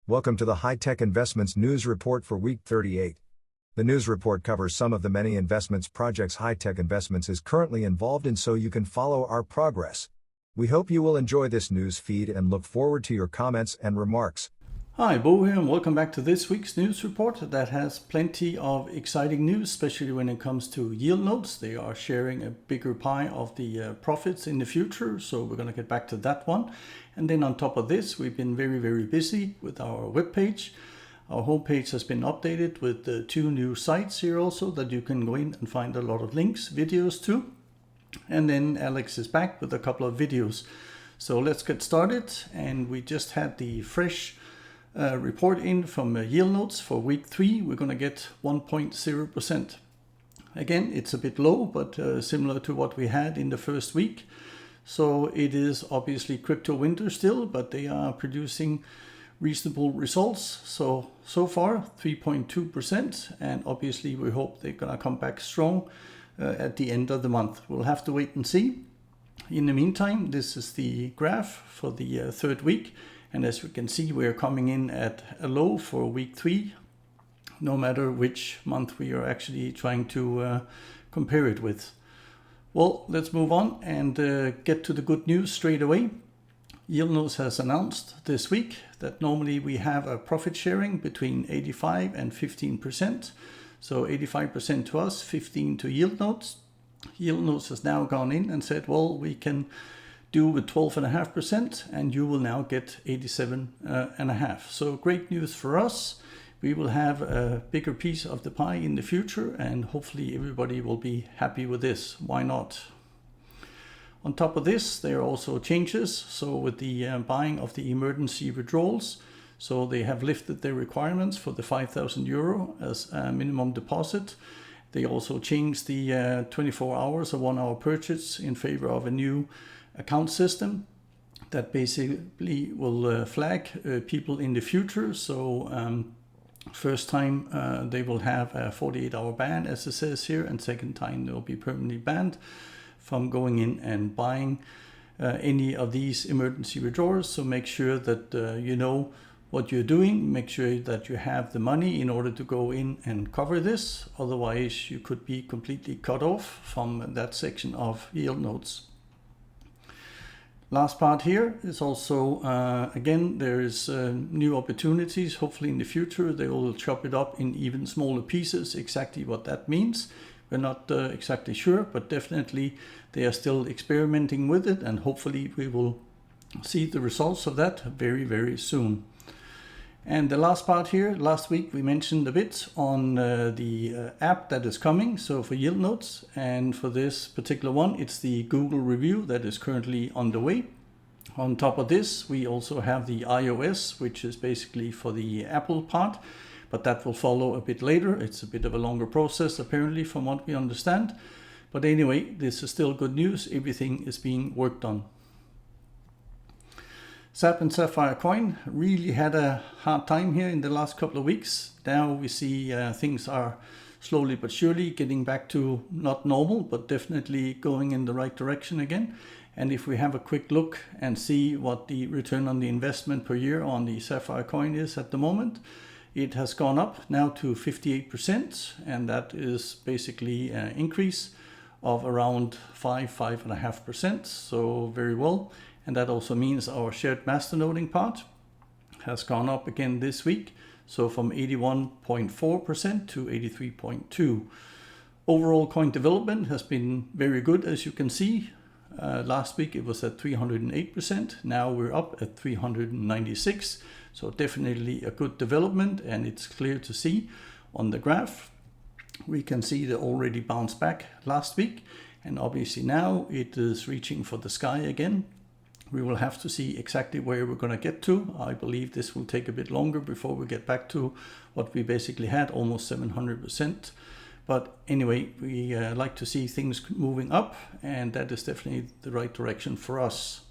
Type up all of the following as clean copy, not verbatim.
Welcome to the High-Tech Investments News Report for Week 38. The news report covers some of the many investments projects High-Tech Investments is currently involved in so you can follow our progress. We hope you will enjoy this news feed and look forward to your comments and remarks. Hi, Bo here, and welcome back to this week's news report that has plenty of exciting news, especially when it comes to Yieldnodes. They are sharing a bigger pie of the profits in the future, so we're going to get back to that one. And then on top of this, we've been very busy with our webpage. Our homepage has been updated with 2 new sites here also that you can go in and find a lot of links, videos to. And then Alex is back with a couple of videos. So let's get started. And we just had the fresh report in from Yieldnodes for week 3. We're going to get 1.0%. Again, it's a bit low, but similar to what we had in the first week. So it is obviously crypto winter still, but they are producing reasonable results. So far 3.2%, and obviously we hope they're going to come back strong at the end of the month. We'll have to wait and see. In the meantime, this is the graph for the third week. And as we can see, we're coming in at a low for week 3, no matter which month we are actually trying to compare it with. Well, let's move on and get to the good news straight away. Yieldnodes has announced this week that normally we have a profit sharing between 85 and 15%. So 85% to us, 15% to Yieldnodes. Yieldnodes has now gone in and said, well, we can do with 12.5% and you will now get 87.5%. So great news for us. We will have a bigger piece of the pie in the future, and hopefully everybody will be happy with this. Why not? On top of this, there are also changes. So with the buying of the emergency withdrawals, so they have lifted their requirements for the 5,000 euro as a minimum deposit. They also changed the 24 hours or 1 hour purchase in favor of a new account system that basically will flag people in the future. So first time they will have a 48-hour ban, as it says here, and second time they'll be permanently banned from going in and buying any of these emergency withdrawals. So make sure that you know what you're doing, make sure that you have the money in order to go in and cover this. Otherwise you could be completely cut off from that section of Yieldnodes. Last part here is also, again, there is new opportunities. Hopefully in the future they will chop it up in even smaller pieces. Exactly what that means, we're not exactly sure, but definitely they are still experimenting with it, and hopefully we will see the results of that very soon. And the last part here, last week we mentioned a bit on the app that is coming, so for Yieldnodes, and for this particular one it's the Google review that is currently on the way. On top of this we also have the iOS, which is basically for the Apple part, but that will follow a bit later. It's a bit of a longer process apparently from what we understand, but anyway, this is still good news. Everything is being worked on. SAPP and Sapphire coin really had a hard time here in the last couple of weeks. Now we see things are slowly but surely getting back to not normal, but definitely going in the right direction again. And if we have a quick look and see what the return on the investment per year on the Sapphire coin is at the moment, it has gone up now to 58%, and that is basically an increase of around 5.5%. So very well. And that also means our shared masternoding part has gone up again this week. So from 81.4% to 83.2%. Overall coin development has been very good, as you can see. Last week it was at 308%. Now we're up at 396%. So definitely a good development, and it's clear to see on the graph. We can see they already bounced back last week, and obviously now it is reaching for the sky again. We will have to see exactly where we're going to get to. I believe this will take a bit longer before we get back to what we basically had, almost 700%. But anyway, we like to see things moving up, and that is definitely the right direction for us.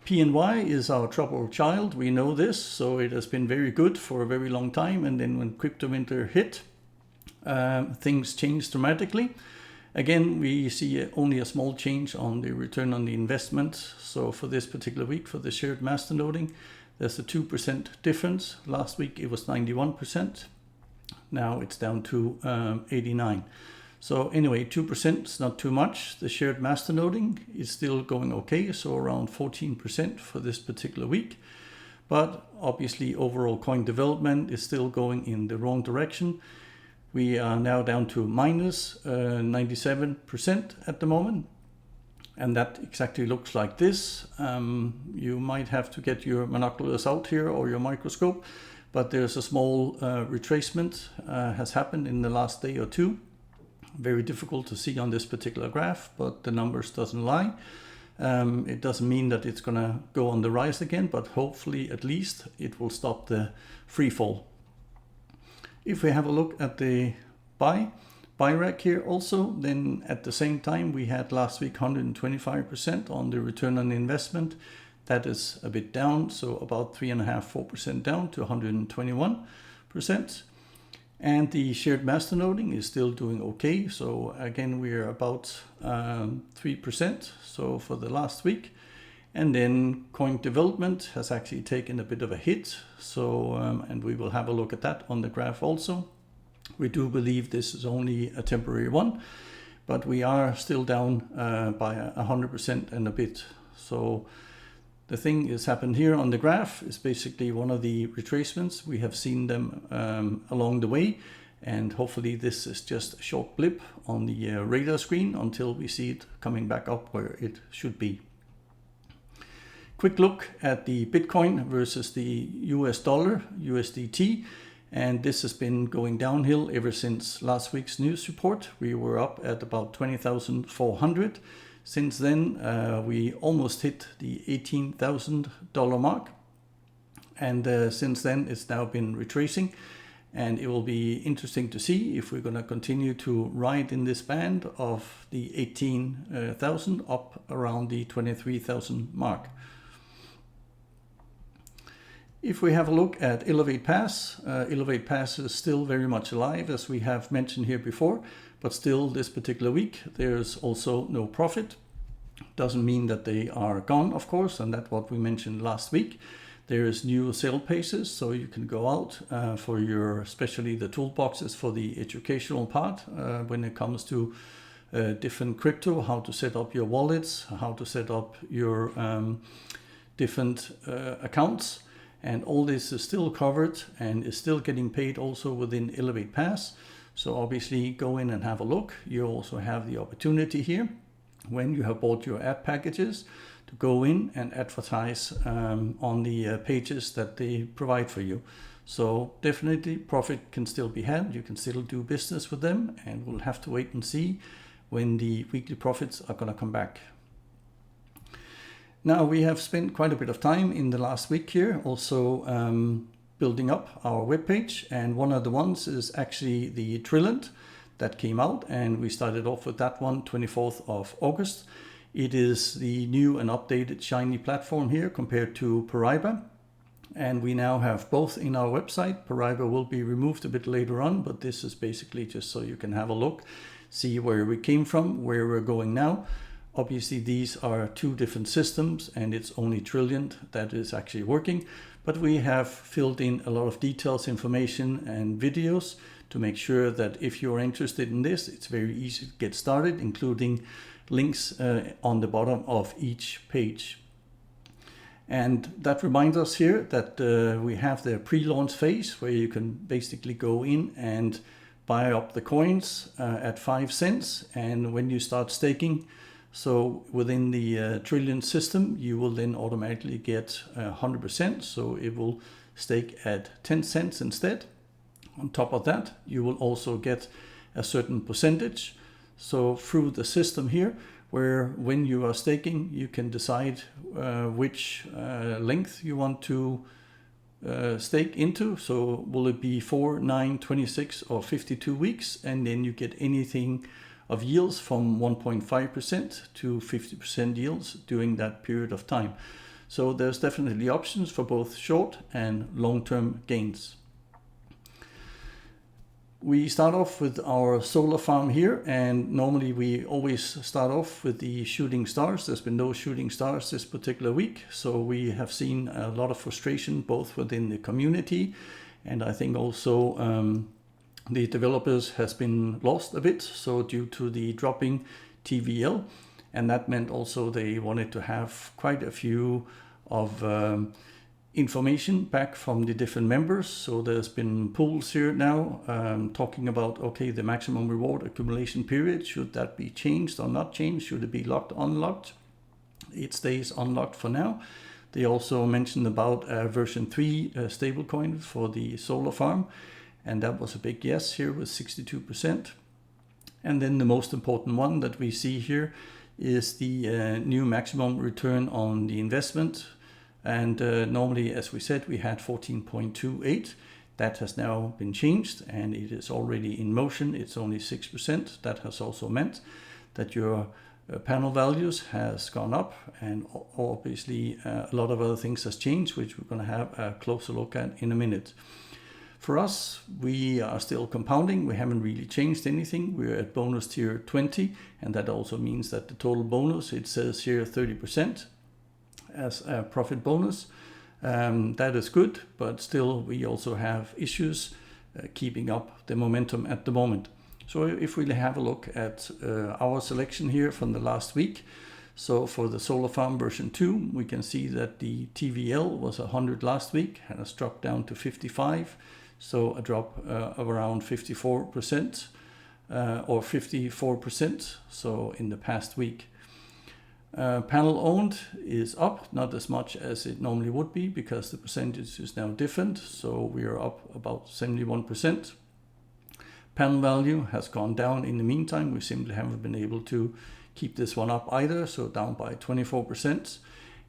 PNY is our troubled child. We know this, so it has been very good for a very long time. And then when crypto winter hit, things changed dramatically. Again, we see only a small change on the return on the investment. So for this particular week, for the shared masternoding, There's a 2% difference. Last week it was 91%. Now it's down to 89. So anyway, 2% is not too much. The shared masternoding is still going okay, so around 14% for this particular week. But obviously overall coin development is still going in the wrong direction. We are now down to minus 97% at the moment. And that exactly looks like this. You might have to get your binoculars out here or your microscope, but there's a small retracement has happened in the last day or two. Very difficult to see on this particular graph, but the numbers doesn't lie. It doesn't mean that it's going to go on the rise again, but hopefully at least it will stop the free fall. If we have a look at the Birake here also, then at the same time we had last week 125% on the return on investment. That is a bit down, so about 3.5–4% down to 121%. And the shared masternoding is still doing okay. So again, we're about 3%. So for the last week. And then coin development has actually taken a bit of a hit. So, and we will have a look at that on the graph also. We do believe this is only a temporary one, but we are still down by 100% and a bit. So the thing is happened here on the graph is basically one of the retracements. We have seen them along the way, and hopefully this is just a short blip on the radar screen until we see it coming back up where it should be. Quick look at the Bitcoin versus the US dollar, USDT, and this has been going downhill ever since last week's news report. We were up at about 20,400. Since then, we almost hit the $18,000 mark. And since then, it's now been retracing. And it will be interesting to see if we're going to continue to ride in this band of the 18,000 up around the 23,000 mark. If we have a look at Elevate Pass is still very much alive, as we have mentioned here before. But still, this particular week, there's also no profit. Doesn't mean that they are gone, of course, and that's what we mentioned last week. There is new sale paces, so you can go out for your, especially the toolboxes for the educational part when it comes to different crypto, how to set up your wallets, how to set up your different accounts. And all this is still covered and is still getting paid also within Elevate Pass. So obviously go in and have a look. You also have the opportunity here when you have bought your app packages to go in and advertise on the pages that they provide for you. So definitely profit can still be had. You can still do business with them, and we'll have to wait and see when the weekly profits are going to come back. Now we have spent quite a bit of time in the last week here also building up our webpage, and one of the ones is actually the Trillant that came out, and we started off with that one 24th of August. It is the new and updated shiny platform here compared to Paraiba, and we now have both in our website. Paraiba will be removed a bit later on, but this is basically just so you can have a look, see where we came from, where we're going now. Obviously these are two different systems, and it's only Trillant that is actually working. But we have filled in a lot of details, information and videos to make sure that if you're interested in this, it's very easy to get started, including links on the bottom of each page. And that reminds us here that we have the pre-launch phase where you can basically go in and buy up the coins at 5 cents. And when you start staking, so within the Trillant system, you will then automatically get 100%. So it will stake at 10 cents instead. On top of that, you will also get a certain percentage. So through the system here, where when you are staking, you can decide which length you want to stake into. So will it be 4, 9, 26 or 52 weeks? And then you get anything of yields from 1.5% to 50% yields during that period of time. So there's definitely options for both short and long-term gains. We start off with our solar farm here, and normally we always start off with the shooting stars. There's been no shooting stars this particular week, so we have seen a lot of frustration both within the community, and I think also the developers has been lost a bit, so due to the dropping TVL, and that meant also they wanted to have quite a few of information back from the different members. So there's been polls here now talking about, okay, the maximum reward accumulation period, should that be changed or not changed? Should it be locked, unlocked? It stays unlocked for now. They also mentioned about version 3 stablecoin for the solar farm, and that was a big yes here with 62%. And then the most important one that we see here is the new maximum return on the investment. And normally, as we said, we had 14.28. That has now been changed and it is already in motion. It's only 6%. That has also meant that your panel values has gone up, and obviously a lot of other things has changed, which we're going to have a closer look at in a minute. For us, we are still compounding. We haven't really changed anything. We're at bonus tier 20, and that also means that the total bonus, it says here 30%. As a profit bonus. That is good, but still we also have issues keeping up the momentum at the moment. So if we have a look at our selection here from the last week, so for the solar farm version 2, we can see that the TVL was 100 last week and has dropped down to 55, so a drop of around 54% or 54%, so in the past week. Panel owned is up, not as much as it normally would be because the percentage is now different, so we are up about 71%. Panel value has gone down in the meantime. We simply haven't been able to keep this one up either, so down by 24%.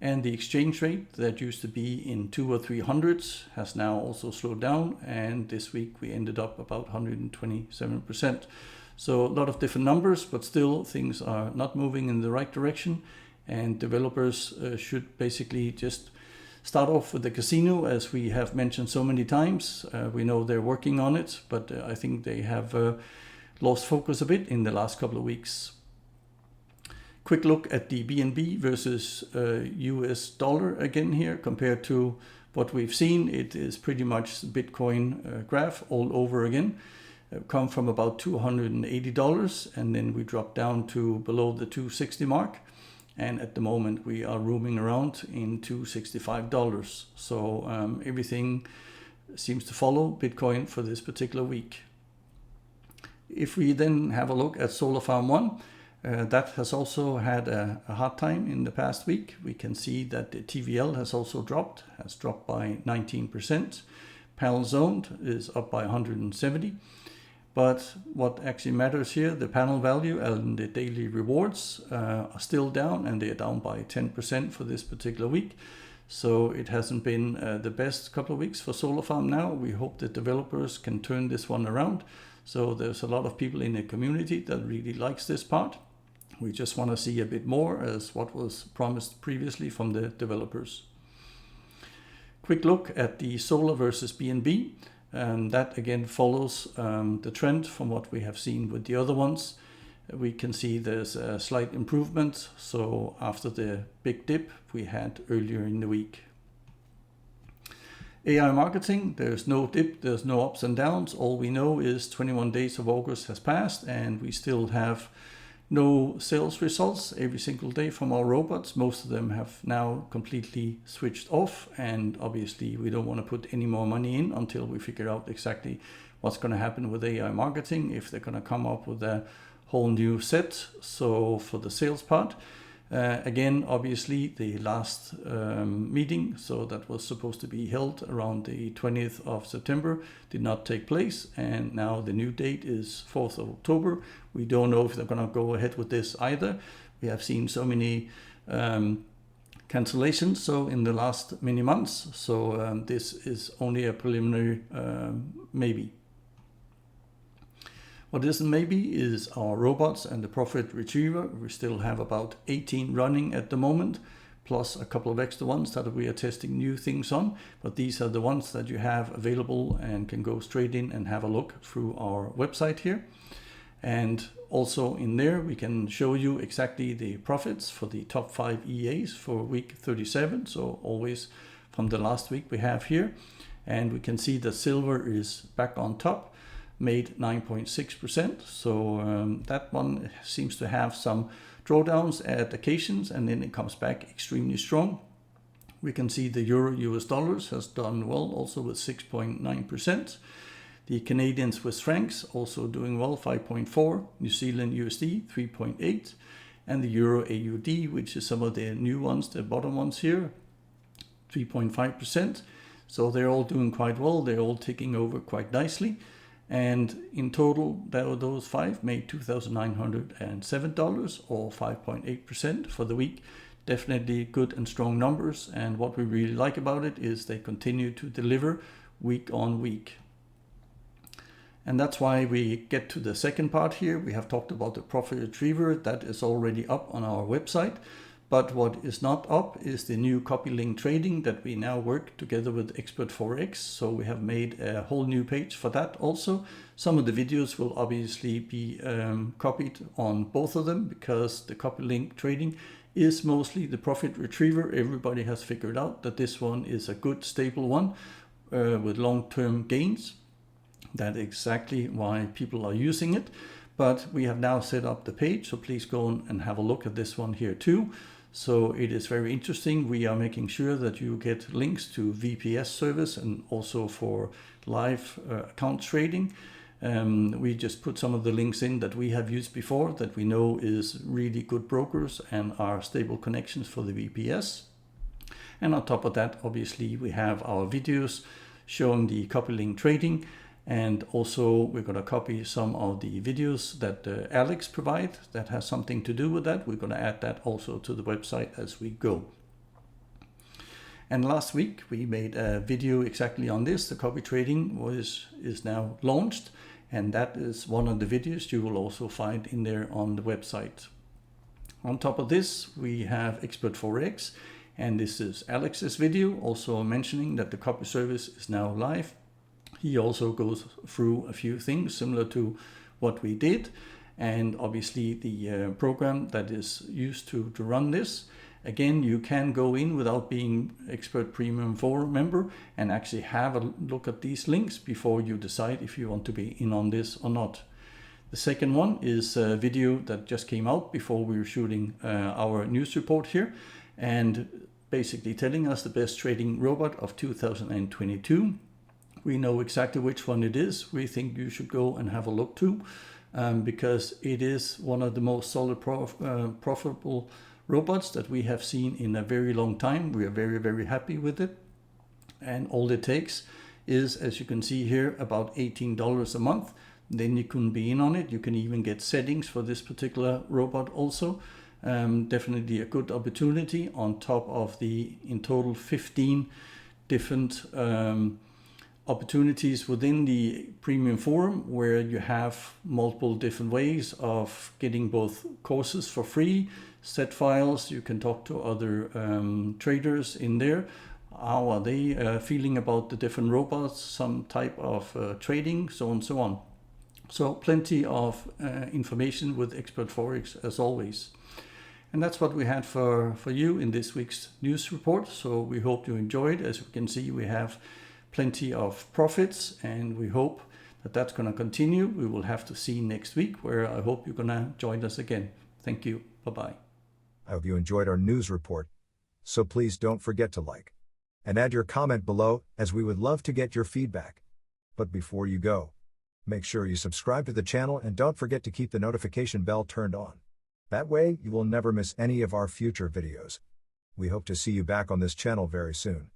And the exchange rate that used to be in 200 or 300 has now also slowed down, and this week we ended up about 127%. So a lot of different numbers, but still things are not moving in the right direction, and developers should basically just start off with the casino, as we have mentioned so many times. We know they're working on it, but I think they have lost focus a bit in the last couple of weeks. Quick look at the BNB versus US dollar again here compared to what we've seen. It is pretty much Bitcoin graph all over again. Come from about $280 and then we drop down to below the $260 mark, and at the moment we are roaming around in $265. So everything seems to follow Bitcoin for this particular week. If we then have a look at Solar Farm 1, that has also had a hard time in the past week. We can see that the TVL has also dropped by 19%. Panels owned is up by 170. But what actually matters here, the panel value and the daily rewards are still down, and they are down by 10% for this particular week. So it hasn't been the best couple of weeks for Solar Farm now. We hope that developers can turn this one around. So there's a lot of people in the community that really likes this part. We just want to see a bit more as what was promised previously from the developers. Quick look at the solar versus BNB. That again follows the trend from what we have seen with the other ones. We can see there's a slight improvement. So after the big dip we had earlier in the week. AI marketing, there's no dip, there's no ups and downs. All we know is 21 days of August has passed and we still have no sales results every single day from our robots. Most of them have now completely switched off, and obviously we don't want to put any more money in until we figure out exactly what's going to happen with AI marketing, if they're going to come up with a whole new set. So for the sales part, again, obviously the last meeting, so that was supposed to be held around the 20th of September, did not take place, and now the new date is 4th of October. We don't know if they're going to go ahead with this either. We have seen so many cancellations so in the last many months, so this is only a preliminary maybe. What isn't maybe is our robots and the profit retriever. We still have about 18 running at the moment, plus a couple of extra ones that we are testing new things on. But these are the ones that you have available and can go straight in and have a look through our website here. And also in there, we can show you exactly the profits for the top 5 EAs for week 37. So always from the last week we have here. And we can see that silver is back on top, made 9.6%. So that one seems to have some drawdowns at occasions, and then it comes back extremely strong. We can see the euro US dollars has done well, also with 6.9%. The Canadian Swiss francs also doing well, 5.4. New Zealand USD 3.8, and the euro AUD, which is some of the new ones, the bottom ones here, 3.5%. So they're all doing quite well. They're all taking over quite nicely. And in total, those 5 made $2,907 or 5.8% for the week. Definitely good and strong numbers. And what we really like about it is they continue to deliver week on week. And that's why we get to the second part here. We have talked about the profit retriever. That is already up on our website. But what is not up is the new copy link trading that we now work together with Expert Forex. So we have made a whole new page for that also. Some of the videos will obviously be copied on both of them, because the copy link trading is mostly the profit retriever. Everybody has figured out that this one is a good stable one with long-term gains. That's exactly why people are using it. But we have now set up the page, so please go on and have a look at this one here too. So it is very interesting. We are making sure that you get links to VPS service and also for live account trading. We just put some of the links in that we have used before that we know is really good brokers and are stable connections for the VPS. And on top of that, obviously, we have our videos showing the copy link trading. And also we're going to copy some of the videos that Alex provide that has something to do with that. We're going to add that also to the website as we go. And last week we made a video exactly on this. The copy trading is now launched, and that is one of the videos you will also find in there on the website. On top of this, we have Expert Forex, and this is Alex's video also mentioning that the copy service is now live. He also goes through a few things similar to what we did, and obviously the program that is used to run this. Again, you can go in without being Expert Premium 4 member and actually have a look at these links before you decide if you want to be in on this or not. The second one is a video that just came out before we were shooting our news report here, and basically telling us the best trading robot of 2022. We know exactly which one it is. We think you should go and have a look too, because it is one of the most solid profitable robots that we have seen in a very long time. We are very, very happy with it. And all it takes is, as you can see here, about $18 a month. Then you can be in on it. You can even get settings for this particular robot also. Definitely a good opportunity on top of the, in total, 15 different opportunities within the premium forum, where you have multiple different ways of getting both courses for free, set files. You can talk to other traders in there. How are they feeling about the different robots, some type of trading, so on and so on. So plenty of information with Expert Forex as always. And that's what we had for you in this week's news report. So we hope you enjoyed. As you can see, we have plenty of profits, and we hope that that's going to continue. We will have to see next week, where I hope you're going to join us again. Thank you. Bye-bye. I hope you enjoyed our news report. So please don't forget to like and add your comment below, as we would love to get your feedback. But before you go, make sure you subscribe to the channel and don't forget to keep the notification bell turned on. That way, you will never miss any of our future videos. We hope to see you back on this channel very soon.